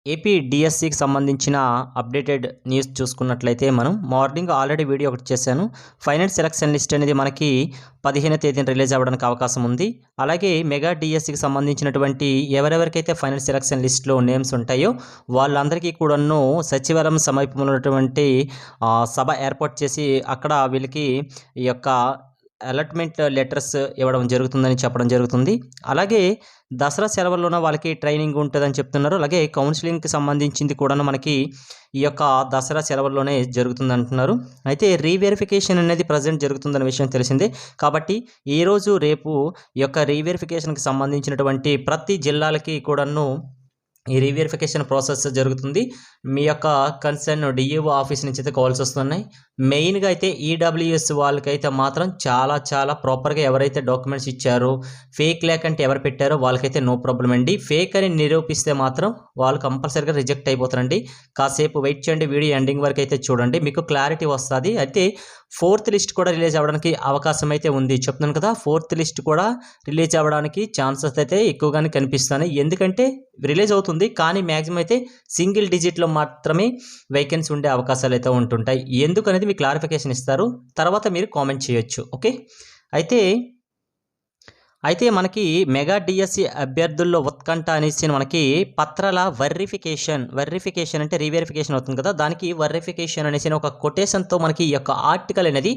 AP డిఎస్సికి సంబంధించిన updated news చూసుకున్నట్లయితే మనం మార్నింగ్ ఆల్రెడీ వీడియో ఒకటి చేశాను. ఫైనల్ సెలక్షన్ లిస్ట్ అనేది మనకి 15వ తేదీన రిలీజ్ అవ్వడానికి అవకాశం ఉంది. అలాగే మెగా డిఎస్సికి సంబంధించినటువంటి ఎవరెవరికైతే ఫైనల్ సెలక్షన్ లిస్ట్లో నేమ్స్ ఉంటాయో వాళ్ళందరికీ కూడాను సచివాలయం సమీపంలో ఉన్నటువంటి సభ ఏర్పాటు చేసి అక్కడ వీళ్ళకి ఈ యొక్క అలాట్మెంట్ లెటర్స్ ఇవ్వడం జరుగుతుందని చెప్పడం జరుగుతుంది. అలాగే దసరా సెలవుల్లోన వాళ్ళకి ట్రైనింగ్ ఉంటుందని చెప్తున్నారు. అలాగే కౌన్సిలింగ్కి సంబంధించింది కూడా మనకి ఈ యొక్క దసరా సెలవుల్లోనే జరుగుతుంది అంటున్నారు. అయితే రీవెరిఫికేషన్ అనేది ప్రజెంట్ జరుగుతుందన్న విషయం తెలిసిందే. కాబట్టి ఈరోజు రేపు ఈ యొక్క రీవెరిఫికేషన్కి సంబంధించినటువంటి ప్రతి జిల్లాలకి కూడాను ఈ రీవెరిఫికేషన్ ప్రాసెస్ జరుగుతుంది. మీ యొక్క కన్సర్న్ డిఈఓ ఆఫీస్ నుంచి అయితే కాల్స్ వస్తున్నాయి. మెయిన్గా అయితే ఈడబ్ల్యూఎస్ వాళ్ళకైతే మాత్రం చాలా ప్రాపర్గా ఎవరైతే డాక్యుమెంట్స్ ఇచ్చారో ఫేక్ లేకంటే ఎవరు పెట్టారో వాళ్ళకైతే నో ప్రాబ్లం అండి. ఫేక్ అని నిరూపిస్తే మాత్రం వాళ్ళు కంపల్సరీగా రిజెక్ట్ అయిపోతారండి. కాసేపు వెయిట్ చేయండి, వీడియో ఎండింగ్ వరకు అయితే చూడండి, మీకు క్లారిటీ వస్తుంది. అయితే 4th లిస్ట్ కూడా రిలీజ్ అవ్వడానికి అవకాశం అయితే ఉంది. చెప్తున్నాను కదా, 4th లిస్ట్ కూడా రిలీజ్ అవ్వడానికి ఛాన్సెస్ అయితే ఎక్కువగానే కనిపిస్తున్నాయి. ఎందుకంటే రిలీజ్ అవుతుంది కానీ మ్యాక్సిమం అయితే సింగిల్ డిజిట్లో మాత్రమే వేకెన్సీ ఉండే అవకాశాలు అయితే ఉంటుంటాయి. ఎందుకు అనేది మీకు క్లారిఫికేషన్ ఇస్తారు, తర్వాత మీరు కామెంట్ చేయొచ్చు. ఓకే, అయితే మనకి మెగా డిఎస్సి అభ్యర్థుల్లో ఉత్కంఠ అనేసి మనకి పత్రాల వెరిఫికేషన్ అంటే రీవెరిఫికేషన్ అవుతుంది కదా, దానికి వెరిఫికేషన్ అనేసి ఒక కొటేషన్తో మనకి ఈ యొక్క ఆర్టికల్ అనేది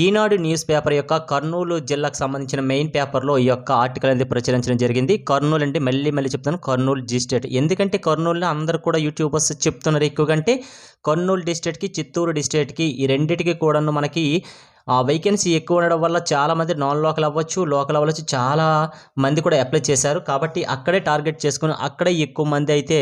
ఈనాడు న్యూస్ పేపర్ యొక్క కర్నూలు జిల్లాకు సంబంధించిన మెయిన్ పేపర్లో ఈ యొక్క ఆర్టికల్ అనేది ప్రచురించడం జరిగింది. కర్నూలు అంటే మళ్ళీ చెప్తాను, కర్నూలు డిస్ట్రిక్ట్. ఎందుకంటే కర్నూలులో అందరూ కూడా యూట్యూబర్స్ చెప్తున్నారు ఎక్కువగా, అంటే కర్నూలు డిస్ట్రిక్ట్కి చిత్తూరు డిస్ట్రిక్ట్కి ఈ రెండింటికి కూడాను మనకి వేకెన్సీ ఎక్కువ ఉండడం వల్ల చాలామంది నాన్ లోకల్ అవ్వచ్చు, చాలా మంది కూడా అప్లై చేశారు. కాబట్టి అక్కడే టార్గెట్ చేసుకుని అక్కడే ఎక్కువ మంది అయితే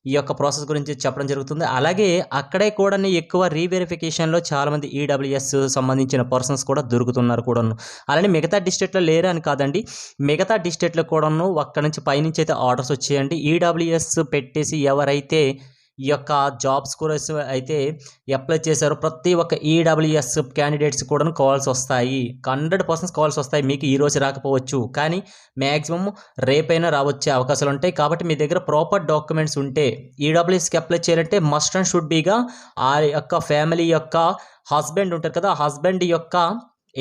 ఈ యొక్క ప్రాసెస్ గురించి చెప్పడం జరుగుతుంది. అలాగే అక్కడే కూడా ఎక్కువ రీవెరిఫికేషన్లో చాలామంది ఈడబ్ల్యూఎస్ సంబంధించిన పర్సన్స్ కూడా దొరుకుతున్నారు కూడాను. అలానే మిగతా డిస్ట్రిక్ట్లో లేరు అని కాదండి, మిగతా డిస్ట్రిక్ట్లో కూడాను అక్కడ నుంచి పైనుంచి అయితే ఆర్డర్స్ వచ్చేయండి. ఈడబ్ల్యూఎస్ పెట్టేసి ఎవరైతే ఈ యొక్క జాబ్స్ కోసం అయితే అప్లై చేశారో ప్రతి ఒక్క ఈడబ్ల్యూఎస్ క్యాండిడేట్స్ కూడా కాల్స్ వస్తాయి. 100% కాల్స్ వస్తాయి. మీకు ఈరోజు రాకపోవచ్చు కానీ మ్యాక్సిమం రేపైనా రావచ్చే అవకాశాలు ఉంటాయి. కాబట్టి మీ దగ్గర ప్రాపర్ డాక్యుమెంట్స్ ఉంటే ఈడబ్ల్యూఎస్కి అప్లై చేయాలంటే మస్ట్ అండ్ షుడ్ బీగా ఆ యొక్క ఫ్యామిలీ యొక్క హస్బెండ్ ఉంటారు కదా, హస్బెండ్ యొక్క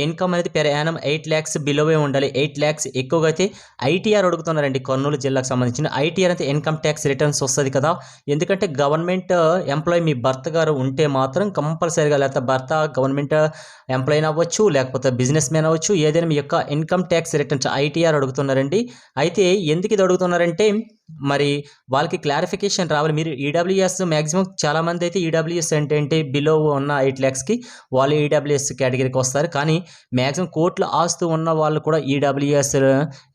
ఇన్కమ్ అనేది పెర్ యానం 8 lakhs బిలోవే ఉండాలి. 8 lakhs ఎక్కువగా అయితే ఐటీఆర్ అడుగుతున్నారండి. కర్నూలు జిల్లాకు సంబంధించిన ఐటీఆర్ అయితే ఇన్కమ్ ట్యాక్స్ రిటర్న్స్ వస్తుంది కదా, ఎందుకంటే గవర్నమెంట్ ఎంప్లాయీ మీ భర్త గారు ఉంటే మాత్రం కంపల్సరీగా, లేకపోతే భర్త గవర్నమెంట్ ఎంప్లాయీ అవ్వచ్చు, లేకపోతే బిజినెస్ మ్యాన్ అవ్వచ్చు, ఏదైనా మీ యొక్క ఇన్కమ్ ట్యాక్స్ రిటర్న్స్ ఐటీఆర్ అడుగుతున్నారండి. అయితే ఎందుకు ఇది అడుగుతున్నారంటే మరి వాళ్ళకి క్లారిఫికేషన్ రావాలి. మీరు ఈడబ్ల్యూఎస్ మ్యాక్సిమం చాలామంది అయితే ఈడబ్ల్యూఎస్ అంటే ఏంటి బిలో ఉన్న 8 lakhsకి వాళ్ళు ఈడబ్ల్యూఎస్ కేటగిరీకి వస్తారు. కానీ మ్యాక్సిమం కోట్ల ఆస్తు ఉన్న వాళ్ళు కూడా ఈడబ్ల్యూఎస్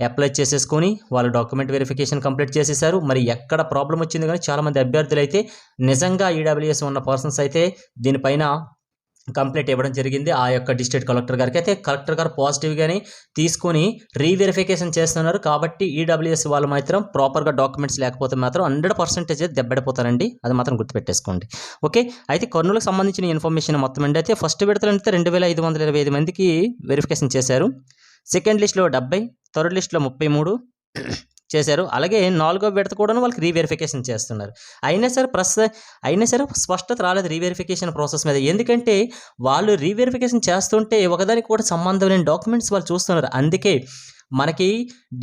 అప్లై చేసేసుకొని వాళ్ళ డాక్యుమెంట్ వెరిఫికేషన్ కంప్లీట్ చేసేసారు. మరి ఎక్కడ ప్రాబ్లం వచ్చింది కానీ చాలామంది అభ్యర్థులు అయితే నిజంగా ఈడబ్ల్యూఎస్ ఉన్న పర్సన్స్ అయితే దీనిపైన కంప్లీట్ ఇవ్వడం జరిగింది ఆ యొక్క డిస్ట్రిక్ట్ కలెక్టర్ గారికి. అయితే కలెక్టర్ గారు పాజిటివ్గానే తీసుకొని రీవెరిఫికేషన్ చేస్తున్నారు. కాబట్టి ఈడబ్ల్యూఎస్ వాళ్ళు మాత్రం ప్రాపర్గా డాక్యుమెంట్స్ లేకపోతే మాత్రం 100% దెబ్బడిపోతారండి, అది మాత్రం గుర్తుపెట్టేసుకోండి. ఓకే, అయితే కర్నూలుకు సంబంధించిన ఇన్ఫర్మేషన్ మొత్తం అండి. అయితే ఫస్ట్ విడతలో అయితే 2525 మందికి వెరిఫికేషన్ చేశారు. సెకండ్ లిస్ట్లో 70, థర్డ్ లిస్ట్లో 33 చేశారు. అలాగే 4వ విడత కూడా వాళ్ళకి రీవెరిఫికేషన్ చేస్తున్నారు. అయినా సరే స్పష్టత రాలేదు రీవెరిఫికేషన్ ప్రాసెస్ మీద. ఎందుకంటే వాళ్ళు రీవెరిఫికేషన్ చేస్తుంటే ఒకదానికి కూడా సంబంధం లేని డాక్యుమెంట్స్ వాళ్ళు చూస్తున్నారు. అందుకే మనకి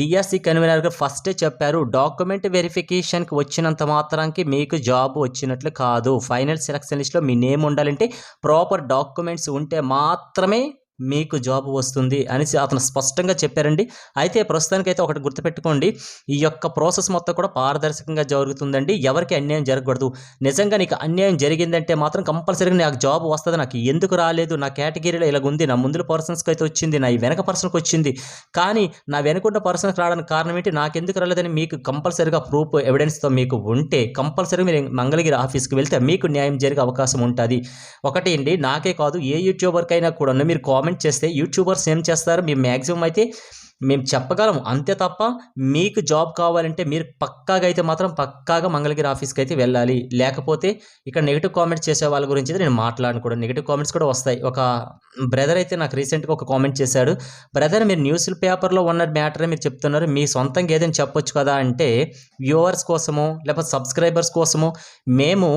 డిఎస్సి కన్వీనర్ గారు ఫస్టే చెప్పారు, డాక్యుమెంట్ వెరిఫికేషన్కి వచ్చినంత మాత్రానికి మీకు జాబ్ వచ్చినట్లు కాదు. ఫైనల్ సెలక్షన్ లిస్ట్లో మీ నేమ్ ఉండాలంటే ప్రాపర్ డాక్యుమెంట్స్ ఉంటే మాత్రమే మీకు జాబ్ వస్తుంది అనేసి అతను స్పష్టంగా చెప్పారండి. అయితే ప్రస్తుతానికైతే ఒకటి గుర్తుపెట్టుకోండి, ఈ యొక్క ప్రాసెస్ మొత్తం కూడా పారదర్శకంగా జరుగుతుందండి. ఎవరికి అన్యాయం జరగకూడదు. నిజంగా నీకు అన్యాయం జరిగిందంటే మాత్రం కంపల్సరీగా నాకు జాబ్ వస్తుంది, నాకు ఎందుకు రాలేదు, నా కేటగిరీలో ఇలాగ ఉంది, నా ముందు పర్సన్స్కి అయితే వచ్చింది, నా వెనక పర్సన్కి వచ్చింది, కానీ నా వెనుకున్న పర్సన్కి రావడానికి కారణం ఏంటి, నాకు ఎందుకు రాలేదని మీకు కంపల్సరీగా ప్రూఫ్ ఎవిడెన్స్తో మీకు ఉంటే కంపల్సరీగా మీరు మంగళగిరి ఆఫీస్కి వెళ్తే మీకు న్యాయం జరిగే అవకాశం ఉంటుంది. ఒకటి అండి, నాకే కాదు ఏ యూట్యూబర్కైనా కూడా మీరు కామెంట్ చేస్తే యూట్యూబర్స్ ఏం చేస్తారు, మీ మ్యాక్సిమం అయితే మేము చెప్పగలం అంతే తప్ప మీకు జాబ్ కావాలంటే మీరు పక్కాగా మంగళగిరి ఆఫీస్కి అయితే వెళ్ళాలి. లేకపోతే ఇక్కడ నెగిటివ్ కామెంట్స్ చేసే వాళ్ళ గురించి నేను మాట్లాడను కూడా, నెగిటివ్ కామెంట్స్ కూడా వస్తాయి. ఒక బ్రదర్ అయితే నాకు రీసెంట్గా ఒక కామెంట్ చేశాడు, బ్రదర్ మీరు న్యూస్ పేపర్లో ఉన్న మ్యాటరే మీరు చెప్తున్నారు, మీ సొంతంగా ఏదైనా చెప్పొచ్చు కదా అంటే, వ్యూవర్స్ కోసమో లేకపోతే సబ్స్క్రైబర్స్ కోసమో మేము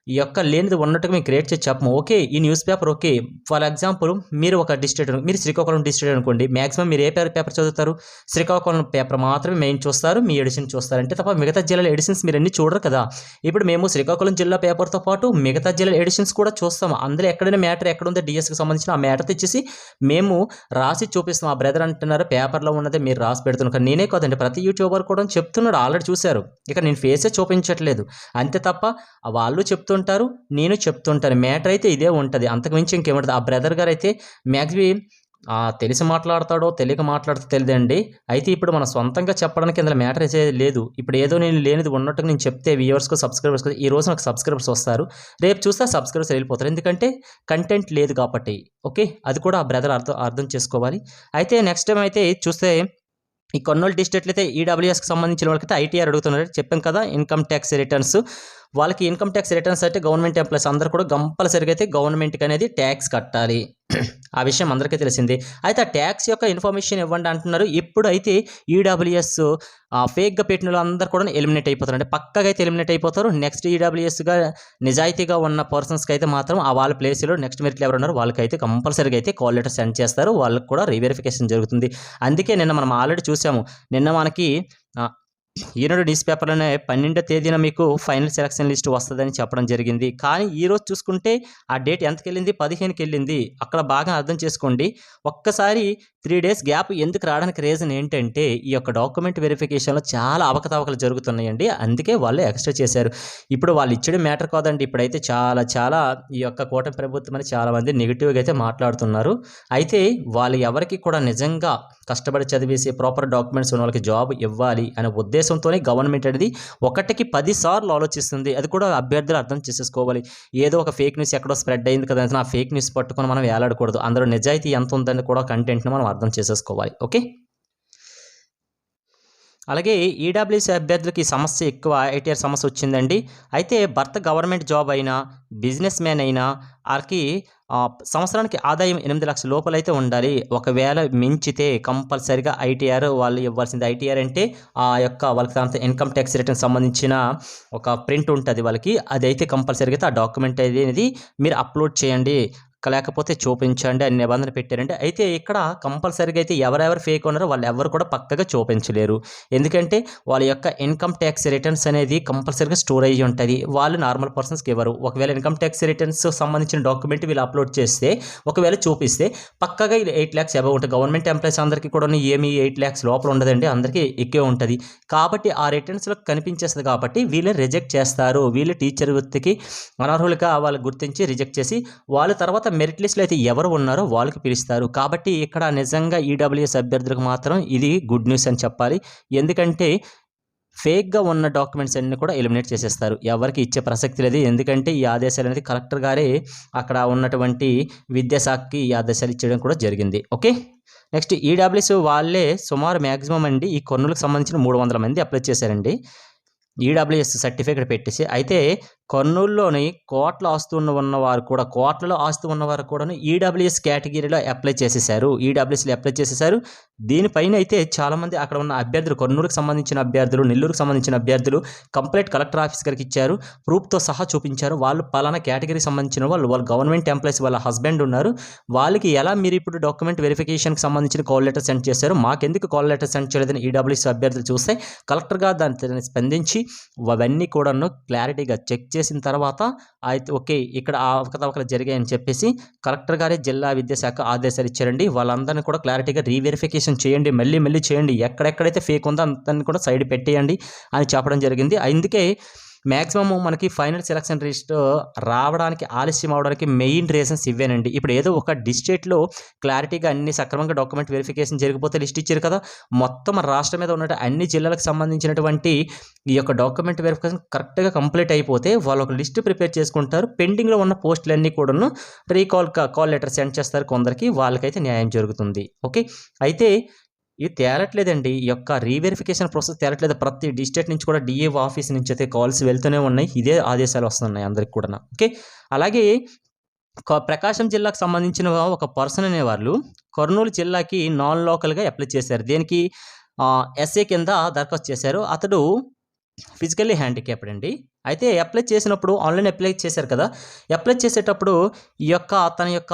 ఈ యొక్క లేనిది ఉన్నట్టుగా మేము క్రియేట్ చేసి చెప్పము. ఓకే, ఈ news paper okay, for example మీరు ఒక డిస్ట్రిక్ట్, మీరు శ్రీకాకుళం డిస్ట్రిక్ట్ అనుకోండి, మ్యాక్సిమం మీరు ఏ పేపర్ చదువుతారు, శ్రీకాకుళం పేపర్ మాత్రమే మెయిన్ చూస్తారు, మీ ఎడిషన్ చూస్తారు, అంటే తప్ప మిగతా జిల్లాల ఎడిషన్స్ మీరు అన్ని చూడరు కదా. ఇప్పుడు మేము శ్రీకాకుళం జిల్లా పేపర్తో పాటు మిగతా జిల్లాల ఎడిషన్స్ కూడా చూస్తాము. అందులో ఎక్కడైనా మ్యాటర్ ఎక్కడ ఉందో డిఎస్కి సంబంధించిన ఆ మ్యాటర్ తెచ్చేసి మేము రాసి చూపిస్తాం. ఆ బ్రదర్ అంటున్నారు పేపర్లో ఉన్నదే మీరు రాసి పెడుతున్నారు, నేనే కాదండి ప్రతి యూట్యూబర్ కూడా చెప్తున్నాడు, ఆల్రెడీ చూశారు. ఇక నేను ఫేసే చూపించట్లేదు అంతే తప్ప వాళ్ళు చెప్తుంటారు, నేను చెప్తుంటాను, మ్యాటర్ అయితే ఇదే ఉంటుంది, అంతకుమించి ఇంకేముంటుంది. ఆ బ్రదర్ గారు అయితే మ్యాక్సిమం తెలిసి మాట్లాడతాడో తెలియక మాట్లాడుతూ తెలియదండి. అయితే ఇప్పుడు మన సొంతంగా చెప్పడానికి ఇందులో మ్యాటర్ అయితే లేదు. ఇప్పుడు ఏదో నేను లేనిది ఉన్నట్టుగా నేను చెప్తే వ్యూవర్స్కు సబ్స్క్రైబర్స్కి ఈ రోజు నాకు సబ్స్క్రైబర్స్ వస్తారు, రేపు చూస్తే సబ్స్క్రైబర్స్ వెళ్ళిపోతారు, ఎందుకంటే కంటెంట్ లేదు కాబట్టి. ఓకే, అది కూడా ఆ బ్రదర్ అర్థం చేసుకోవాలి. అయితే నెక్స్ట్ టైం అయితే చూస్తే ఈ కర్నూలు డిస్ట్రిక్ట్లో అయితే ఈడబ్ల్యూఎస్కి సంబంధించిన వాళ్ళకైతే ఐటీఆర్ అడుగుతున్నారు, చెప్పాం కదా, ఇన్కమ్ ట్యాక్స్ రిటర్న్స్. వాళ్ళకి ఇన్కమ్ ట్యాక్స్ రిటర్న్స్ అయితే గవర్నమెంట్ ఎంప్లాయీస్ అందరూ కూడా కంపల్సరీగా అయితే గవర్నమెంట్కి అనేది ట్యాక్స్ కట్టాలి. ఆ విషయం అందరికీ తెలిసింది. అయితే ఆ ట్యాక్స్ యొక్క ఇన్ఫర్మేషన్ ఇవ్వండి అంటున్నారు. ఇప్పుడైతే ఈడబ్ల్యూఎస్ ఫేక్గా పెట్టిన వాళ్ళందరూ కూడా ఎలిమినేట్ అయిపోతారు, అంటే పక్కగా అయితే ఎలిమినేట్ అయిపోతారు. నెక్స్ట్ ఈడబ్ల్యూఎస్గా నిజాయితీగా ఉన్న పర్సన్స్కి అయితే మాత్రం ఆ వాళ్ళ ప్లేస్లో నెక్స్ట్ మెరిట్లు ఎవరు ఉన్నారో వాళ్ళకైతే కంపల్సరీగా అయితే కాల్ లెటర్ సెండ్ చేస్తారు, వాళ్ళకి కూడా రీవెరిఫికేషన్ జరుగుతుంది. అందుకే నిన్న మనం ఆల్రెడీ చూసాము, నిన్న మనకి ఈనాడు న్యూస్ పేపర్లోనే 12వ తేదీన మీకు ఫైనల్ సెలక్షన్ లిస్ట్ వస్తుందని చెప్పడం జరిగింది. కానీ ఈరోజు చూసుకుంటే ఆ డేట్ ఎంతకి వెళ్ళింది, 15కి వెళ్ళింది. అక్కడ బాగా అర్థం చేసుకోండి. ఒక్కసారి 3 డేస్ గ్యాప్ ఎందుకు రావడానికి రీజన్ ఏంటంటే ఈ యొక్క డాక్యుమెంట్ వెరిఫికేషన్లో చాలా అవకతవకలు జరుగుతున్నాయండి, అందుకే వాళ్ళు ఎక్స్ట్రా చేశారు. ఇప్పుడు వాళ్ళు ఇచ్చడం మ్యాటర్ కాదండి, ఇప్పుడైతే చాలా ఈ యొక్క కూటమి ప్రభుత్వం అని చాలామంది నెగిటివ్గా అయితే మాట్లాడుతున్నారు. అయితే వాళ్ళు ఎవరికి కూడా నిజంగా కష్టపడి చదివేసి ప్రాపర్ డాక్యుమెంట్స్ ఉన్న వాళ్ళకి జాబ్ ఇవ్వాలి అనే ఉద్దేశంతోనే గవర్నమెంట్ అనేది 1కి 10 సార్లు ఆలోచిస్తుంది. అది కూడా అభ్యర్థులు అర్థం చేసేసుకోవాలి. ఏదో ఒక ఫేక్ న్యూస్ ఎక్కడో స్ప్రెడ్ అయింది కదా, ఆ ఫేక్ న్యూస్ పట్టుకొని మనం వేలాడకూడదు. అందులో నిజాయితీ ఎంత ఉందని కూడా కంటెంట్ని మనం అర్థం చేసేసుకోవాలి. ఓకే, అలాగే ఈడబ్ల్యూఎస్ అభ్యర్థులకి సమస్య ఎక్కువ, ఐటీఆర్ సమస్య వచ్చిందండి. అయితే భర్త గవర్నమెంట్ జాబ్ అయినా బిజినెస్ మ్యాన్ అయినా వాళ్ళకి సంవత్సరానికి ఆదాయం 8 లక్షల లోపలైతే ఉండాలి. ఒకవేళ మించితే కంపల్సరిగా ఐటీఆర్ వాళ్ళు ఇవ్వాల్సింది. ఐటీఆర్ అంటే ఆ యొక్క వాళ్ళకి అంత ఇన్కమ్ ట్యాక్స్ రిటర్న్ సంబంధించిన ఒక ప్రింట్ ఉంటుంది వాళ్ళకి, అదైతే కంపల్సరిగా అయితే ఆ డాక్యుమెంట్ అనేది మీరు అప్లోడ్ చేయండి, లేకపోతే చూపించండి అని నిబంధన పెట్టారంటే. అయితే ఇక్కడ కంపల్సరీగా అయితే ఎవరెవరు ఫేక్ ఉన్నారో వాళ్ళు ఎవరు కూడా పక్కగా చూపించలేరు, ఎందుకంటే వాళ్ళ యొక్క ఇన్కమ్ ట్యాక్స్ రిటర్న్స్ అనేది కంపల్సరీగా స్టోర్ అయ్యి ఉంటుంది, వాళ్ళు నార్మల్ పర్సన్స్కి ఇవ్వరు. ఒకవేళ ఇన్కమ్ ట్యాక్స్ రిటర్న్స్ సంబంధించిన డాక్యుమెంట్ వీళ్ళు అప్లోడ్ చేస్తే ఒకవేళ చూపిస్తే పక్కగా 8 lakhs అబౌవ్ ఉంటుంది. గవర్నమెంట్ ఎంప్లాయీస్ అందరికీ కూడా ఏమి 8 lakhs లోపల ఉండదండి, అందరికీ ఎక్కువ ఉంటుంది. కాబట్టి ఆ రిటర్న్స్లో కనిపించేస్తుంది కాబట్టి వీళ్ళు రిజెక్ట్ చేస్తారు. వీళ్ళు టీచర్ వృత్తికి అనర్హులుగా వాళ్ళు గుర్తించి రిజెక్ట్ చేసి వాళ్ళ తర్వాత మెరిట్ లిస్ట్లో అయితే ఎవరు ఉన్నారో వాళ్ళకి పిలుస్తారు. కాబట్టి ఇక్కడ నిజంగా ఈడబ్ల్యూఎస్ అభ్యర్థులకు మాత్రం ఇది గుడ్ న్యూస్ అని చెప్పాలి, ఎందుకంటే ఫేక్గా ఉన్న డాక్యుమెంట్స్ అన్ని కూడా ఎలిమినేట్ చేసేస్తారు, ఎవరికి ఇచ్చే ప్రసక్తి లేదు. ఎందుకంటే ఈ ఆదేశాలు అనేది కలెక్టర్ గారే అక్కడ ఉన్నటువంటి విద్యాశాఖకి ఈ ఆదేశాలు ఇచ్చడం కూడా జరిగింది. ఓకే, నెక్స్ట్ ఈడబ్ల్యూఎస్ వాళ్ళే సుమారు మ్యాక్సిమం అండి ఈ కర్నూలుకు సంబంధించిన 300 మంది అప్లై చేశారండి ఈడబ్ల్యూఎస్ సర్టిఫికేట్ పెట్టేసి. అయితే కర్నూలులోని కోట్ల ఆస్తు ఉన్నవారు కూడా, కోట్లలో ఆస్తు ఉన్నవారు కూడా ఈడబ్ల్యూఎస్ కేటగిరీలో అప్లై చేసేసారు, ఈడబ్ల్యూఎస్లో అప్లై చేసేసారు. దీనిపైన అయితే చాలామంది అక్కడ ఉన్న అభ్యర్థులు, కర్నూలుకు సంబంధించిన అభ్యర్థులు, నెల్లూరుకు సంబంధించిన అభ్యర్థులు కంప్లీట్ కలెక్టర్ ఆఫీస్ గారికి ఇచ్చారు, ప్రూఫ్తో సహా చూపించారు. వాళ్ళు పలానా కేటగిరీకి సంబంధించిన వాళ్ళు గవర్నమెంట్ ఎంప్లాయీస్, వాళ్ళ హస్బెండ్ ఉన్నారు, వాళ్ళకి ఎలా మీరు ఇప్పుడు డాక్యుమెంట్ వెరిఫికేషన్కి సంబంధించిన కాల్ లెటర్ సెండ్ చేశారు, మాకెందుకు కాల్ లెటర్ సెండ్ చేయలేదని ఈడబ్ల్యూఎస్ అభ్యర్థులు చూస్తే కలెక్టర్గా దాన్ని స్పందించి అవన్నీ కూడాను క్లారిటీగా చెక్ చేసిన తర్వాత అయితే ఓకే ఇక్కడ అవకతవకలు జరిగాయని చెప్పేసి కలెక్టర్ గారే జిల్లా విద్యాశాఖ ఆదేశాలు ఇచ్చారండి. వాళ్ళందరినీ కూడా క్లారిటీగా రీవెరిఫికేషన్ చేయండి, మళ్ళీ చేయండి, ఎక్కడెక్కడైతే ఫేక్ ఉందో అంతని కూడా సైడ్ పెట్టేయండి అని చెప్పడం జరిగింది. అందుకే మ్యాక్సిమమ్ మనకి ఫైనల్ సెలక్షన్ లిస్ట్ రావడానికి ఆలస్యం అవడానికి మెయిన్ రీజన్స్ ఇవేనండి. ఇప్పుడు ఏదో ఒక డిస్ట్రిక్ట్లో క్లారిటీగా అన్ని సక్రమంగా డాక్యుమెంట్ వెరిఫికేషన్ జరిగిపోతే లిస్ట్ ఇచ్చారు కదా, మొత్తం రాష్ట్రం మీద ఉన్న అన్ని జిల్లాలకు సంబంధించినటువంటి ఈ యొక్క డాక్యుమెంట్ వెరిఫికేషన్ కరెక్ట్గా కంప్లీట్ అయిపోతే వాళ్ళు ఒక లిస్ట్ ప్రిపేర్ చేసుకుంటారు. పెండింగ్లో ఉన్న పోస్టులన్నీ కూడాను కాల్ లెటర్ సెండ్ చేస్తారు కొందరికి, వాళ్ళకైతే న్యాయం జరుగుతుంది. ఓకే, అయితే ఇది తేలట్లేదండి, ఈ యొక్క రీవెరిఫికేషన్ ప్రాసెస్ తేలట్లేదు. ప్రతి డిస్ట్రిక్ట్ నుంచి కూడా డిఏఓ ఆఫీస్ నుంచి అయితే కాల్స్ వెళ్తూనే ఉన్నాయి, ఇదే ఆదేశాలు వస్తున్నాయి అందరికి కూడా. ఓకే, అలాగే ప్రకాశం జిల్లాకు సంబంధించిన ఒక పర్సన్ అనేవాళ్ళు కర్నూలు జిల్లాకి నాన్ లోకల్‌గా అప్లై చేశారు. దేనికి ఎస్ఏ కింద దరఖాస్తు చేశారు. అతడు ఫిజికల్లీ హ్యాండిక్యాప్డ్ అండి. అయితే అప్లై చేసినప్పుడు ఆన్‌లైన్ అప్లై చేశారు కదా! అప్లై చేసేటప్పుడు తన యొక్క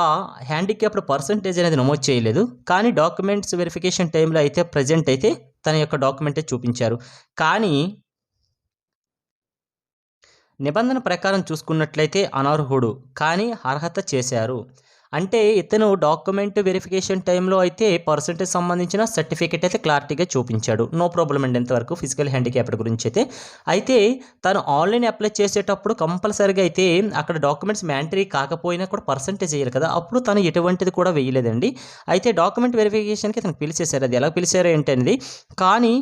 హ్యాండిక్యాప్డ్ పర్సెంటేజ్ అనేది నమోదు చేయలేదు. కానీ డాక్యుమెంట్స్ వెరిఫికేషన్ టైమ్‌లో అయితే ప్రెజెంట్ అయితే తన యొక్క డాక్యుమెంటే చూపించారు. కానీ నిబంధన ప్రకారం చూసుకున్నట్లయితే అనర్హుడు. కానీ అర్హత చేశారు. అంటే ఇతను డాక్యుమెంట్ వెరిఫికేషన్ టైమ్‌లో అయితే పర్సెంటేజ్ సంబంధించిన సర్టిఫికేట్ అయితే క్లారిటీగా చూపించాడు. నో ప్రాబ్లమ్ అండి ఇంతవరకు ఫిజికల్ హ్యాండిక్యాప్డ్ గురించైతే. అయితే తను ఆన్‌లైన్ అప్లై చేసేటప్పుడు కంపల్సరీగా అయితే అక్కడ డాక్యుమెంట్స్ మ్యాండటరీ కాకపోయినా కూడా పర్సెంటేజ్ ఎయ్యాలి కదా! అప్పుడు తను ఎటువంటిది కూడా వేయలేదండి. అయితే డాక్యుమెంట్ వెరిఫికేషన్‌కి తనకు పిలిచేశారు. అది ఎలా పిలిచారు ఏంటి అనేది. కానీ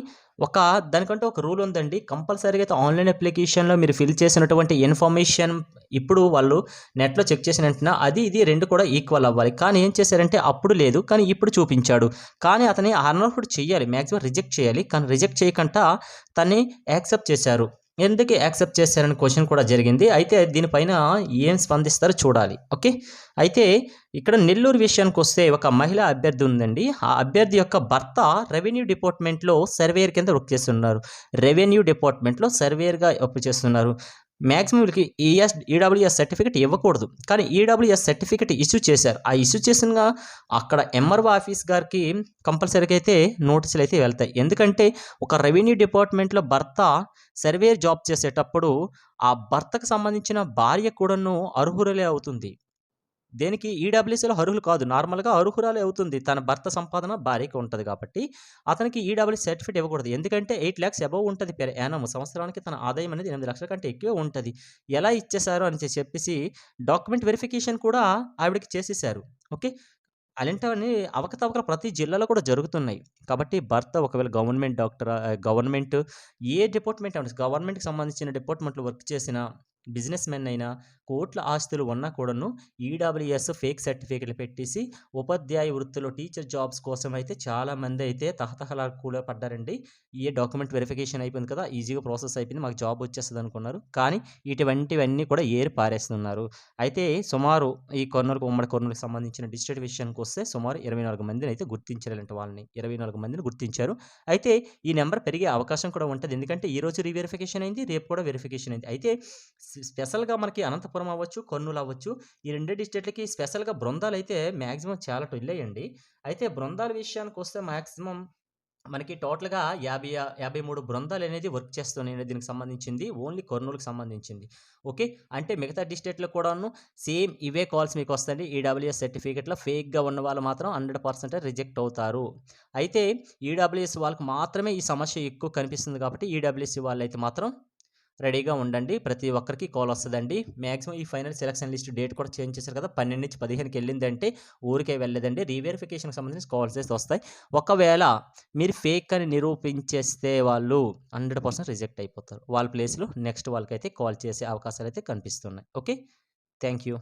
దానికంటూ ఒక రూల్ ఉందండి. కంపల్సరీగా అయితే ఆన్‌లైన్ అప్లికేషన్‌లో మీరు ఫిల్ చేసినటువంటి ఇన్ఫర్మేషన్ ఇప్పుడు వాళ్ళు నెట్‌లో చెక్ చేసిన వెంటనే అది, ఇది 2 కూడా ఈక్వల్ అవ్వాలి. కానీ ఏం చేశారంటే అప్పుడు లేదు. కానీ ఇప్పుడు చూపించాడు. కానీ అతన్ని అనర్హుడు చెయ్యాలి. మాక్సిమం రిజెక్ట్ చేయాలి. కానీ రిజెక్ట్ చేయకుండా తన్ని యాక్సెప్ట్ చేశారు. ఎందుకు యాక్సెప్ట్ చేశారని క్వెషన్ కూడా జరిగింది. అయితే దీనిపైన ఏం స్పందిస్తారో చూడాలి. ఓకే. అయితే ఇక్కడ నెల్లూరు విషయానికొస్తే ఒక మహిళా అభ్యర్థి ఉందండి. ఆ అభ్యర్థి యొక్క భర్త రెవెన్యూ డిపార్ట్‌మెంట్‌లో సర్వేయర్ కింద వర్క్ చేస్తున్నారు. రెవెన్యూ డిపార్ట్‌మెంట్‌లో సర్వేయర్‌గా వర్క్ చేస్తున్నారు. మాక్సిమం వీళ్ళకి ఈడబ్ల్యూఎస్ సర్టిఫికేట్ ఇవ్వకూడదు. కానీ ఈడబ్ల్యూఎస్ సర్టిఫికేట్ ఇష్యూ చేశారు. ఆ ఇష్యూ చేసిన అక్కడ ఎంఆర్ఓ ఆఫీస్ గారికి కంపల్సరీగా అయితే నోటీసులు అయితే వెళ్తాయి. ఎందుకంటే ఒక రెవెన్యూ డిపార్ట్‌మెంట్‌లో భర్త సర్వేయర్ జాబ్ చేసేటప్పుడు ఆ భర్తకు సంబంధించిన భార్య కూడాను అర్హురాలే అవుతుంది. దేనికి ఈడబ్ల్యూఎస్‌లో అర్హులు కాదు. నార్మల్‌గా అర్హురాలే అవుతుంది. తన భర్త సంపాదన భార్యకి ఉంటది కాబట్టి, అతనికి ఈడబ్ల్యూఎస్ సర్టిఫికేట్ ఇవ్వకూడదు. ఎందుకంటే 8,00,000 అబోవ్ ఉంటది పెర్ యానమ్. సంవత్సరానికి తన ఆదాయం అనేది 8,00,000 కంటే ఎక్కువే ఉంటది. ఎలా ఇచ్చేశారు అని చెప్పేసి డాక్యుమెంట్ వెరిఫికేషన్ కూడా ఆవిడకి చేసేశారు. ఓకే. అలాంటివన్నీ అవకతవకలు ప్రతి జిల్లాలో కూడా జరుగుతున్నాయి. కాబట్టి భర్త ఒకవేళ గవర్నమెంట్ ఏ డిపార్ట్‌మెంట్ అవ్వచ్చు. గవర్నమెంట్‌కి సంబంధించిన డిపార్ట్‌మెంట్‌లో వర్క్ చేసిన బిజినెస్ మెన్ అయినా, కోట్ల ఆస్తులు ఉన్నా కూడాను ఈడబ్ల్యూఎస్ ఫేక్ సర్టిఫికేట్‌లు పెట్టేసి ఉపాధ్యాయ వృత్తిలో టీచర్ జాబ్స్ కోసం అయితే చాలామంది అయితే తహతహలాడుకు పడ్డారండి. డాక్యుమెంట్ వెరిఫికేషన్ అయిపోయింది కదా! ఈజీగా ప్రాసెస్ అయిపోయింది. మాకు జాబ్ వచ్చేస్తదనుకున్నారు. కానీ ఇటువంటివన్నీ కూడా ఏరి పారేస్తున్నారు. అయితే సుమారు ఈ ఉమ్మడి కర్నూలుకి సంబంధించిన డిస్ట్రిక్ట్ విషయానికొస్తే సుమారు 24 మందినైతే గుర్తించారు ఇలాంటి వాళ్ళని. 24 మందిని గుర్తించారు. అయితే ఈ నంబర్ పెరిగే అవకాశం కూడా ఉంటది. ఎందుకంటే ఈరోజు రీవెరిఫికేషన్ అయింది. రేపు కూడా వెరిఫికేషన్ అయింది. అయితే స్పెషల్‌గా మనకి అనంతపురం అవ్వచ్చు, కర్నూలు అవ్వచ్చు. ఈ 2 డిస్ట్రిక్ట్‌లకి స్పెషల్‌గా బృందాలైతే మాక్సిమం చాలా వెళ్ళాయండి. అయితే బృందాల విషయానికొస్తే మాక్సిమం మనకి టోటల్‌గా 53 బృందాలనేది వర్క్ చేస్తున్నాయి దీనికి సంబంధించింది. ఓన్లీ కర్నూలుకి సంబంధించింది. ఓకే. అంటే మిగతా డిస్ట్రిక్ట్‌లో కూడాను సేమ్ ఇవే కాల్స్ మీకొస్తాయండి. ఈడబ్ల్యూఎస్ సర్టిఫికేట్‌లో ఫేక్‌గా ఉన్న వాళ్ళు మాత్రం 100% రిజెక్ట్ అవుతారు. అయితే ఈడబ్ల్యూఎస్ వాళ్ళకి మాత్రమే ఈ సమస్య ఎక్కువ కనిపిస్తుంది కాబట్టి ఈడబ్ల్యూఎస్ వాళ్ళైతే మాత్రం రెడీగా ఉండండి. ప్రతి ఒక్కరికి కాల్ వస్తదండి. మాక్సిమం ఈ ఫైనల్ సెలక్షన్ లిస్ట్ డేట్ కూడా చేంజ్ చేశారు కదా! 12-15కి ఎళ్ళిందంటే ఊరికే వెళ్ళలేదండి. రీవెరిఫికేషన్‌కి సంబంధించి కాల్స్ అయితే వస్తాయి. ఒకవేళ మీరు ఫేక్ అని నిరూపించేస్తే వాళ్ళు 100% రిజెక్ట్ అయిపోతారు. వాళ్ళ ప్లేస్‌లో నెక్స్ట్ వాళ్ళకైతే కాల్ చేసే అవకాశాలైతే కనిపిస్తున్నాయి. ఓకే. Thank you.